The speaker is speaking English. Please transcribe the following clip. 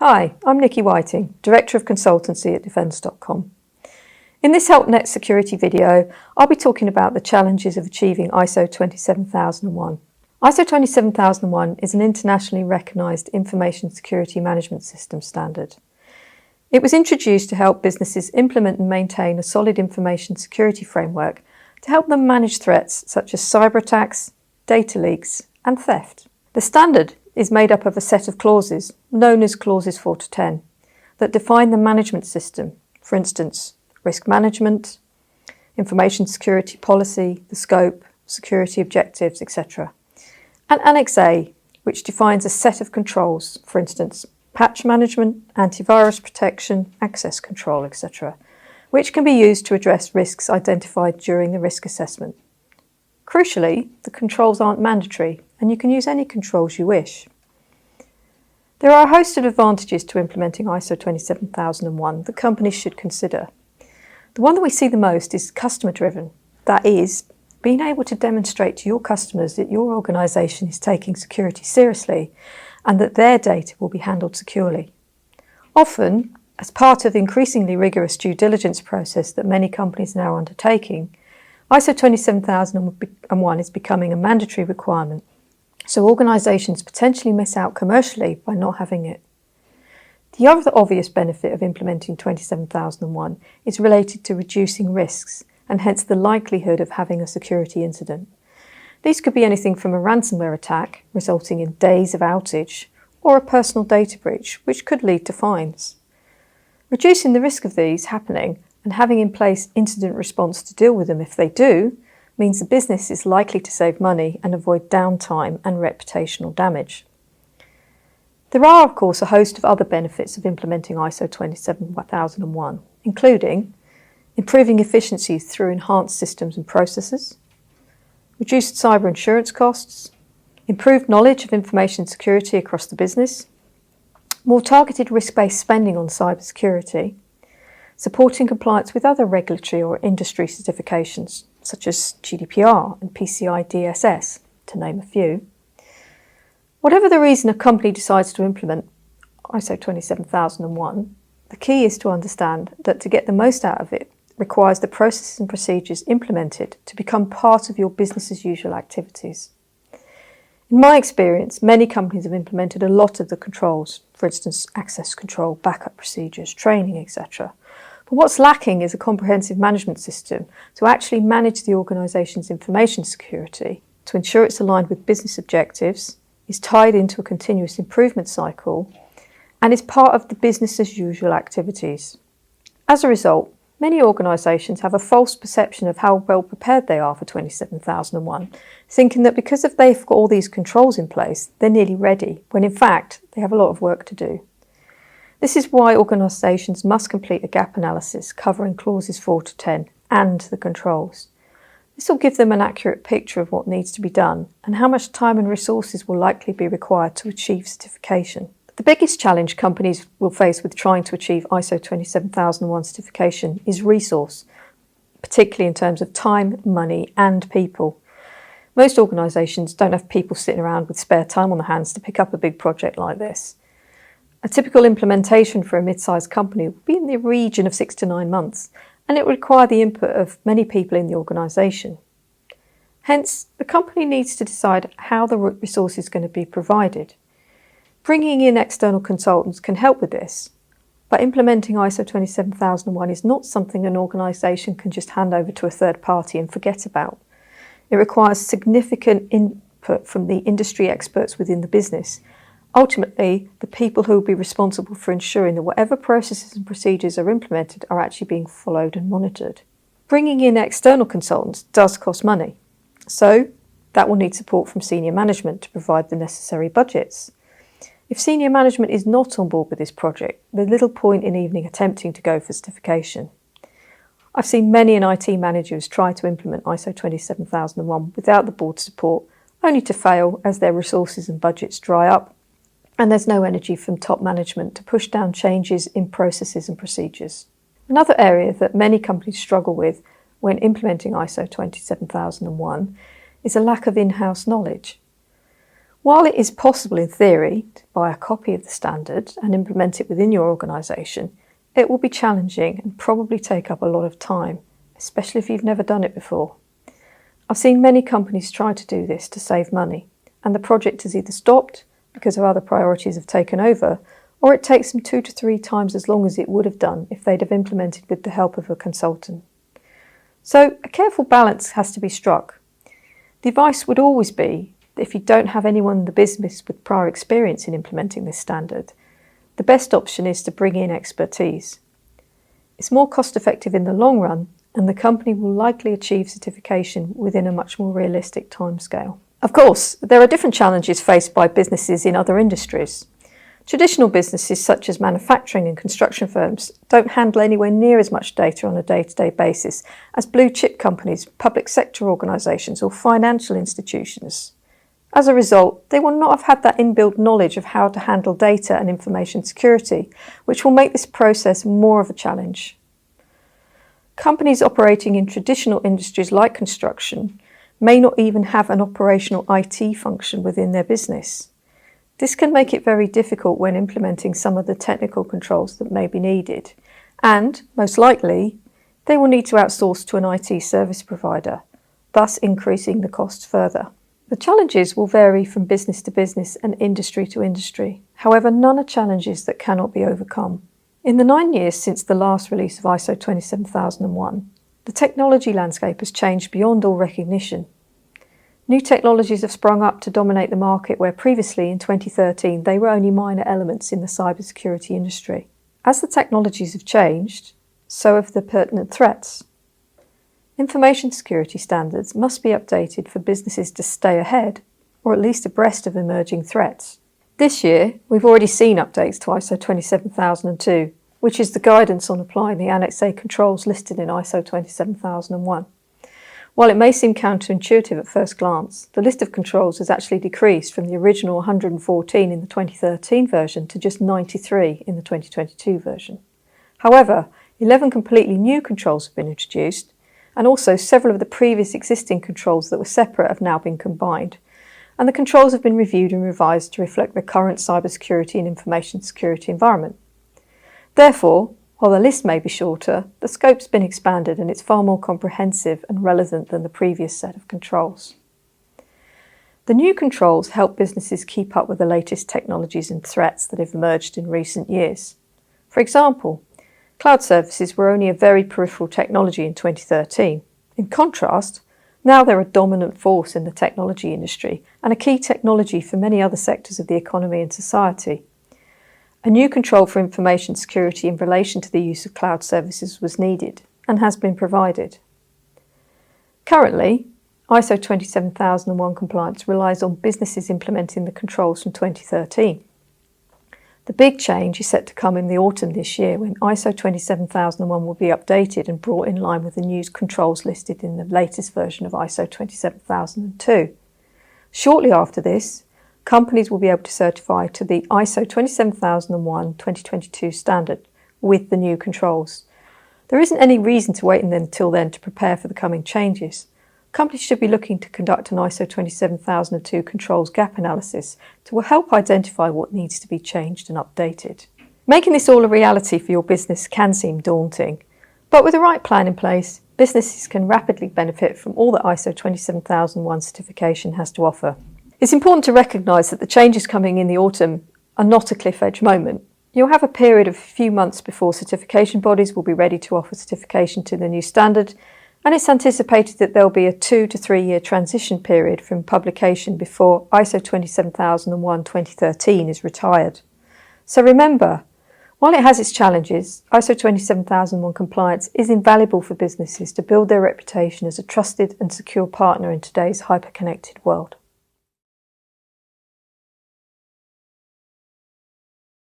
Hi, I'm Nicky Whiting, Director of Consultancy at defence.com. In this Help Net Security video, I'll be talking about the challenges of achieving ISO 27001. ISO 27001 is an internationally recognised information security management system standard. It was introduced to help businesses implement and maintain a solid information security framework to help them manage threats such as cyber attacks, data leaks and theft. The standard is made up of a set of clauses, known as clauses 4 to 10, that define the management system, for instance, risk management, information security policy, the scope, security objectives, etc. And Annex A, which defines a set of controls, for instance, patch management, antivirus protection, access control, etc., which can be used to address risks identified during the risk assessment. Crucially, the controls aren't mandatory, and you can use any controls you wish. There are a host of advantages to implementing ISO 27001 that companies should consider. The one that we see the most is customer-driven. That is, being able to demonstrate to your customers that your organisation is taking security seriously and that their data will be handled securely. Often, as part of the increasingly rigorous due diligence process that many companies are now undertaking, ISO 27001 is becoming a mandatory requirement, so organisations potentially miss out commercially by not having it. The other obvious benefit of implementing 27001 is related to reducing risks and hence the likelihood of having a security incident. These could be anything from a ransomware attack, resulting in days of outage, or a personal data breach, which could lead to fines. Reducing the risk of these happening and having in place incident response to deal with them if they do, means the business is likely to save money and avoid downtime and reputational damage. There are, of course, a host of other benefits of implementing ISO 27001, including improving efficiencies through enhanced systems and processes, reduced cyber insurance costs, improved knowledge of information security across the business, more targeted risk-based spending on cybersecurity, supporting compliance with other regulatory or industry certifications, such as GDPR and PCI DSS, to name a few. Whatever the reason a company decides to implement ISO 27001, the key is to understand that to get the most out of it requires the processes and procedures implemented to become part of your business as usual activities. In my experience, many companies have implemented a lot of the controls, for instance, access control, backup procedures, training, etc. But what's lacking is a comprehensive management system to actually manage the organisation's information security, to ensure it's aligned with business objectives, is tied into a continuous improvement cycle, and is part of the business as usual activities. As a result, many organisations have a false perception of how well prepared they are for 27001, thinking that because they've got all these controls in place, they're nearly ready, when in fact they have a lot of work to do. This is why organisations must complete a gap analysis covering clauses 4 to 10 and the controls. This will give them an accurate picture of what needs to be done and how much time and resources will likely be required to achieve certification. The biggest challenge companies will face with trying to achieve ISO 27001 certification is resource, particularly in terms of time, money and people. Most organisations don't have people sitting around with spare time on their hands to pick up a big project like this. A typical implementation for a mid-sized company would be in the region of 6 to 9 months, and it would require the input of many people in the organisation. Hence, the company needs to decide how the resource is going to be provided. Bringing in external consultants can help with this, but implementing ISO 27001 is not something an organisation can just hand over to a third party and forget about. It requires significant input from the industry experts within the business. Ultimately, the people who will be responsible for ensuring that whatever processes and procedures are implemented are actually being followed and monitored. Bringing in external consultants does cost money, so that will need support from senior management to provide the necessary budgets. If senior management is not on board with this project, there's little point in even attempting to go for certification. I've seen many IT managers try to implement ISO 27001 without the board's support, only to fail as their resources and budgets dry up, and there's no energy from top management to push down changes in processes and procedures. Another area that many companies struggle with when implementing ISO 27001 is a lack of in-house knowledge. While it is possible in theory to buy a copy of the standard and implement it within your organisation, it will be challenging and probably take up a lot of time, especially if you've never done it before. I've seen many companies try to do this to save money, and the project has either stopped because of other priorities have taken over, or it takes them 2 to 3 times as long as it would have done if they'd have implemented with the help of a consultant. So a careful balance has to be struck. The advice would always be that if you don't have anyone in the business with prior experience in implementing this standard, the best option is to bring in expertise. It's more cost effective in the long run, and the company will likely achieve certification within a much more realistic timescale. Of course, there are different challenges faced by businesses in other industries. Traditional businesses such as manufacturing and construction firms don't handle anywhere near as much data on a day-to-day basis as blue chip companies, public sector organisations or financial institutions. As a result, they will not have had that inbuilt knowledge of how to handle data and information security, which will make this process more of a challenge. Companies operating in traditional industries like construction may not even have an operational IT function within their business. This can make it very difficult when implementing some of the technical controls that may be needed, and, most likely, they will need to outsource to an IT service provider, thus increasing the cost further. The challenges will vary from business to business and industry to industry. However, none are challenges that cannot be overcome. In the 9 years since the last release of ISO 27001, the technology landscape has changed beyond all recognition. New technologies have sprung up to dominate the market where previously, in 2013, they were only minor elements in the cybersecurity industry. As the technologies have changed, so have the pertinent threats. Information security standards must be updated for businesses to stay ahead, or at least abreast of emerging threats. This year, we've already seen updates to ISO 27002, which is the guidance on applying the Annex A controls listed in ISO 27001. While it may seem counterintuitive at first glance, the list of controls has actually decreased from the original 114 in the 2013 version to just 93 in the 2022 version. However, 11 completely new controls have been introduced, and also several of the previous existing controls that were separate have now been combined, and the controls have been reviewed and revised to reflect the current cybersecurity and information security environment. Therefore, while the list may be shorter, the scope's been expanded and it's far more comprehensive and relevant than the previous set of controls. The new controls help businesses keep up with the latest technologies and threats that have emerged in recent years. For example, cloud services were only a very peripheral technology in 2013. In contrast, now they're a dominant force in the technology industry and a key technology for many other sectors of the economy and society. A new control for information security in relation to the use of cloud services was needed and has been provided. Currently, ISO 27001 compliance relies on businesses implementing the controls from 2013. The big change is set to come in the autumn this year when ISO 27001 will be updated and brought in line with the new controls listed in the latest version of ISO 27002. Shortly after this, companies will be able to certify to the ISO 27001-2022 standard with the new controls. There isn't any reason to wait until then to prepare for the coming changes. Companies should be looking to conduct an ISO 27002 controls gap analysis to help identify what needs to be changed and updated. Making this all a reality for your business can seem daunting, but with the right plan in place, businesses can rapidly benefit from all that ISO 27001 certification has to offer. It's important to recognise that the changes coming in the autumn are not a cliff edge moment. You'll have a period of a few months before certification bodies will be ready to offer certification to the new standard, and it's anticipated that there'll be a 2 to 3 year transition period from publication before ISO 27001-2013 is retired. So remember, while it has its challenges, ISO 27001 compliance is invaluable for businesses to build their reputation as a trusted and secure partner in today's hyper-connected world.